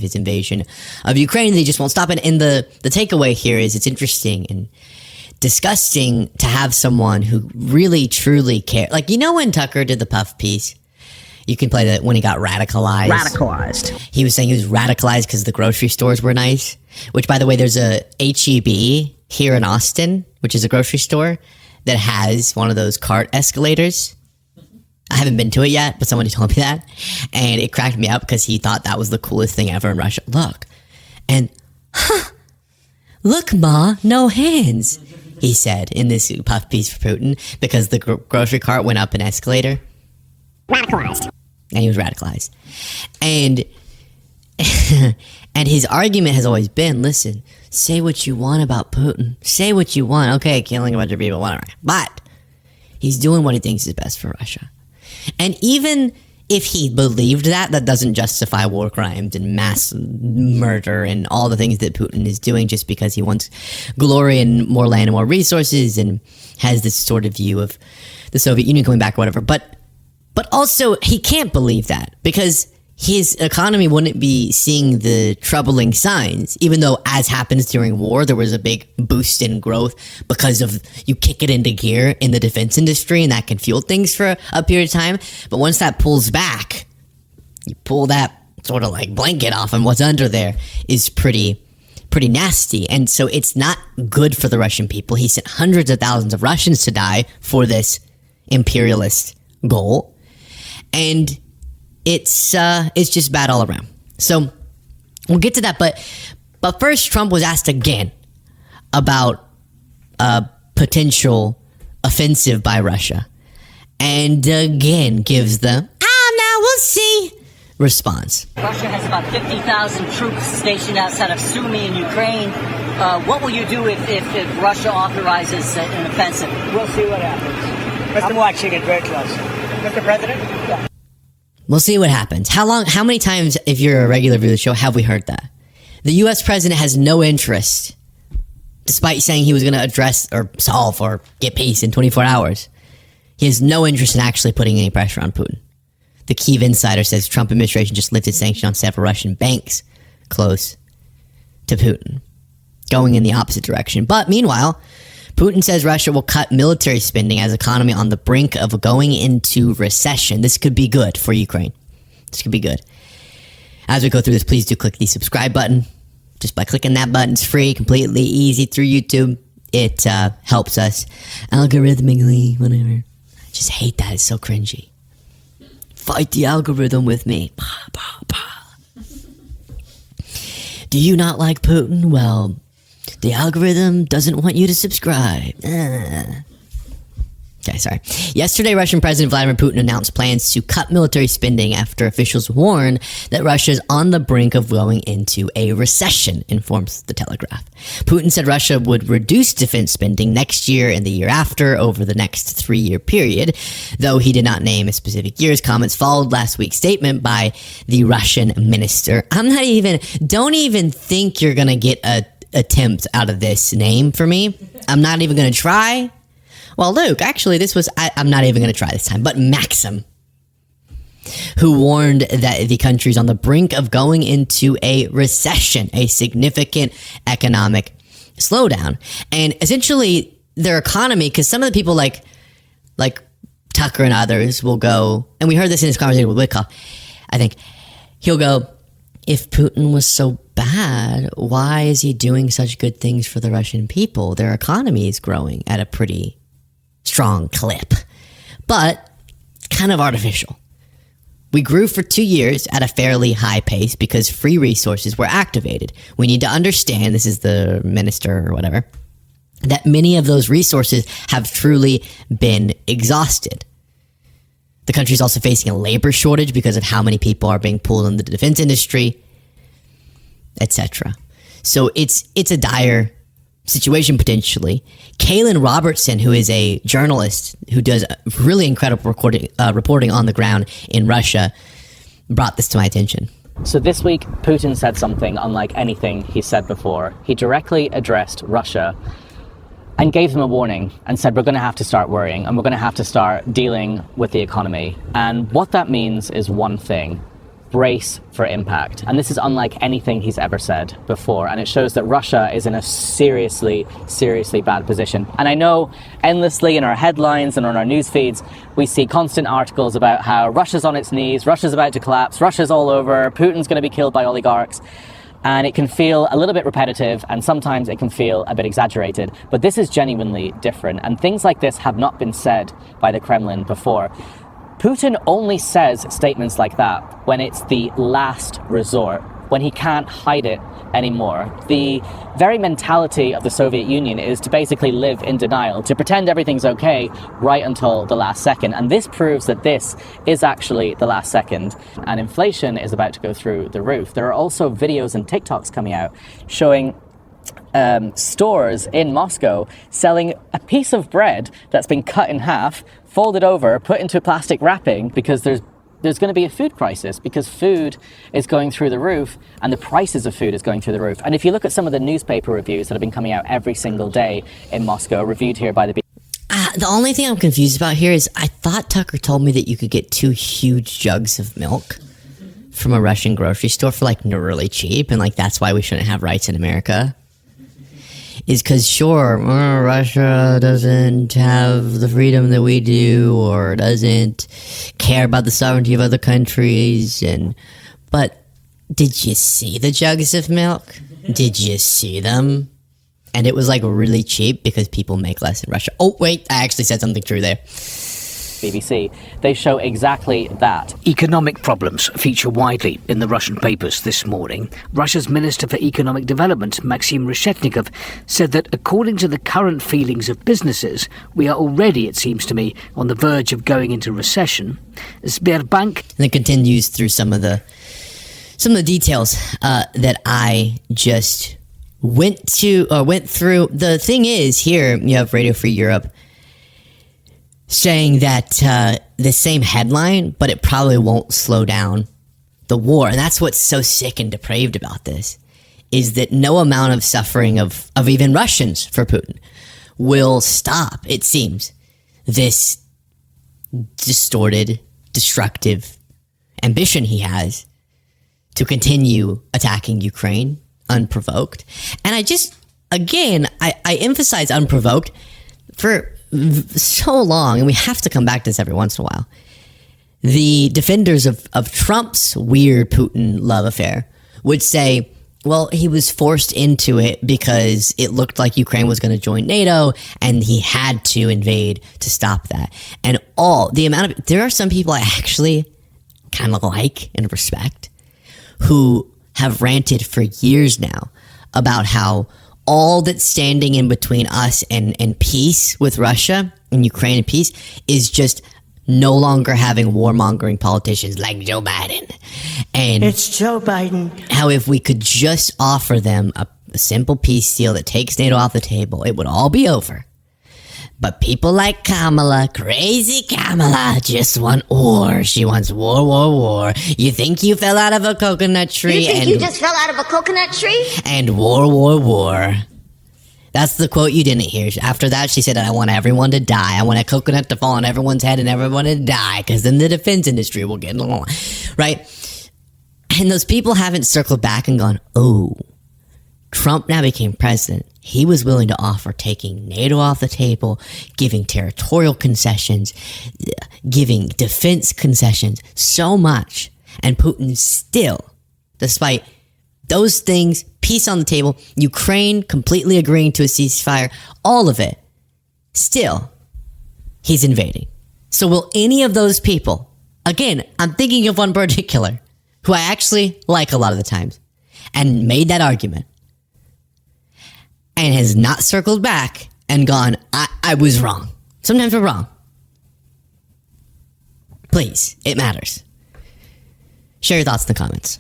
his invasion of Ukraine. They just won't stop it. And the takeaway here is it's interesting and disgusting to have someone who really, truly cares. Like, you know when Tucker did the Puff piece? You can play that when he got radicalized. He was saying he was radicalized because the grocery stores were nice. Which, by the way, there's a HEB here in Austin, which is a grocery store that has one of those cart escalators. I haven't been to it yet, but somebody told me that. And it cracked me up because he thought that was the coolest thing ever in Russia. Look. And, look, Ma, no hands, he said in this puff piece for Putin because the grocery cart went up an escalator. Radicalized. And he was radicalized. And and his argument has always been, listen, say what you want about Putin. Say what you want. Okay, killing a bunch of people, whatever. But he's doing what he thinks is best for Russia. And even if he believed that, that doesn't justify war crimes and mass murder and all the things that Putin is doing just because he wants glory and more land and more resources and has this sort of view of the Soviet Union coming back or whatever. But also, he can't believe that because his economy wouldn't be seeing the troubling signs, even though, as happens during war, there was a big boost in growth because of you kick it into gear in the defense industry and that can fuel things for a period of time. But once that pulls back, you pull that sort of like blanket off and what's under there is pretty nasty. And so it's not good for the Russian people. He sent hundreds of thousands of Russians to die for this imperialist goal. And it's just bad all around. So we'll get to that. But first, Trump was asked again about a potential offensive by Russia. And again gives the, now we'll see response. Russia has about 50,000 troops stationed outside of Sumy in Ukraine. What will you do if Russia authorizes an offensive? We'll see what happens. I'm watching it very closely. Mr. President? Yeah. We'll see what happens. How many times, if you're a regular viewer of the show, have we heard that? The U.S. president has no interest, despite saying he was going to address or solve or get peace in 24 hours. He has no interest in actually putting any pressure on Putin. The Kyiv Insider says Trump administration just lifted sanctions on several Russian banks close to Putin, going in the opposite direction. But meanwhile, Putin says Russia will cut military spending as economy on the brink of going into recession. This could be good for Ukraine. This could be good. As we go through this, please do click the subscribe button. Just by clicking that button, it's free, completely easy through YouTube. It helps us algorithmically, whatever. I just hate that. It's so cringy. Fight the algorithm with me. Do you not like Putin? Well, the algorithm doesn't want you to subscribe. Okay, sorry. Yesterday, Russian President Vladimir Putin announced plans to cut military spending after officials warn that Russia is on the brink of going into a recession, informs The Telegraph. Putin said Russia would reduce defense spending next year and the year after over the next 3-year period, though he did not name a specific year's. Comments followed last week's statement by the Russian minister. Don't even think you're going to get a attempt out of this name for me. I'm not even going to try. Well, Luke, actually, I'm not even going to try this time, but Maxim, who warned that the country's on the brink of going into a recession, a significant economic slowdown. And essentially, their economy, because some of the people like Tucker and others will go, and we heard this in his conversation with Witkoff, I think, he'll go, if Putin was so bad, why is he doing such good things for the Russian people? Their economy is growing at a pretty strong clip, but kind of artificial. We grew for 2 years at a fairly high pace because free resources were activated. We need to understand, this is the minister or whatever, that many of those resources have truly been exhausted. The country is also facing a labor shortage because of how many people are being pulled in the defense industry, etc. So it's a dire situation potentially. Kaylin Robertson, who is a journalist who does really incredible reporting on the ground in Russia, brought this to my attention. So this week, Putin said something unlike anything he said before. He directly addressed Russia and gave them a warning and said, we're going to have to start worrying and we're going to have to start dealing with the economy. And what that means is one thing. brace for impact. And this is unlike anything he's ever said before. And it shows that Russia is in a seriously, seriously bad position. And I know endlessly in our headlines and on our news feeds, we see constant articles about how Russia's on its knees, Russia's about to collapse, Russia's all over, Putin's going to be killed by oligarchs. And it can feel a little bit repetitive, and sometimes it can feel a bit exaggerated. But this is genuinely different. And things like this have not been said by the Kremlin before. Putin only says statements like that when it's the last resort, when he can't hide it anymore. The very mentality of the Soviet Union is to basically live in denial, to pretend everything's okay right until the last second. And this proves that this is actually the last second, and inflation is about to go through the roof. There are also videos and TikToks coming out showing stores in Moscow selling a piece of bread that's been cut in half, folded over, put into plastic wrapping, because there's going to be a food crisis, because food is going through the roof and the prices of food is going through the roof. And if you look at some of the newspaper reviews that have been coming out every single day in Moscow, reviewed here by the The only thing I'm confused about here is I thought Tucker told me that you could get 2 huge jugs of milk from a Russian grocery store for like really cheap, and like that's why we shouldn't have rights in America. Is because sure, Russia doesn't have the freedom that we do, or doesn't care about the sovereignty of other countries, but did you see the jugs of milk? Did you see them? And it was like really cheap because people make less in Russia. Oh wait, I actually said something true there. BBC, they show exactly that. Economic problems feature widely in the Russian papers this morning. Russia's Minister for Economic Development, Maxim Reshetnikov, said that according to the current feelings of businesses, we are already, it seems to me, on the verge of going into recession. Sberbank... And it continues through some of the details that I just went through. The thing is, here you have Radio Free Europe saying that the same headline, but it probably won't slow down the war. And that's what's so sick and depraved about this, is that no amount of suffering of even Russians for Putin will stop, it seems, this distorted, destructive ambition he has to continue attacking Ukraine unprovoked. And I emphasize unprovoked for so long, and we have to come back to this every once in a while. The defenders of Trump's weird Putin love affair would say, well, he was forced into it because it looked like Ukraine was going to join NATO and he had to invade to stop that. And there are some people I actually kind of like and respect who have ranted for years now about how all that's standing in between us and peace with Russia and Ukraine and peace is just no longer having warmongering politicians like Joe Biden. And It's Joe Biden. how if we could just offer them a simple peace deal that takes NATO off the table, it would all be over. But people like Kamala, crazy Kamala, just want war. She wants war, war, war. You think you fell out of a coconut tree? You think you just fell out of a coconut tree? And war, war, war. That's the quote you didn't hear. After that, she said, I want everyone to die. I want a coconut to fall on everyone's head and everyone to die, because then the defense industry will get along. Right? And those people haven't circled back and gone, oh, Trump now became president. He was willing to offer taking NATO off the table, giving territorial concessions, giving defense concessions, so much. And Putin still, despite those things, peace on the table, Ukraine completely agreeing to a ceasefire, all of it, still, he's invading. So will any of those people, again, I'm thinking of one particular, who I actually like a lot of the times, and made that argument, and has not circled back and gone, I was wrong. Sometimes we're wrong. Please, it matters. Share your thoughts in the comments.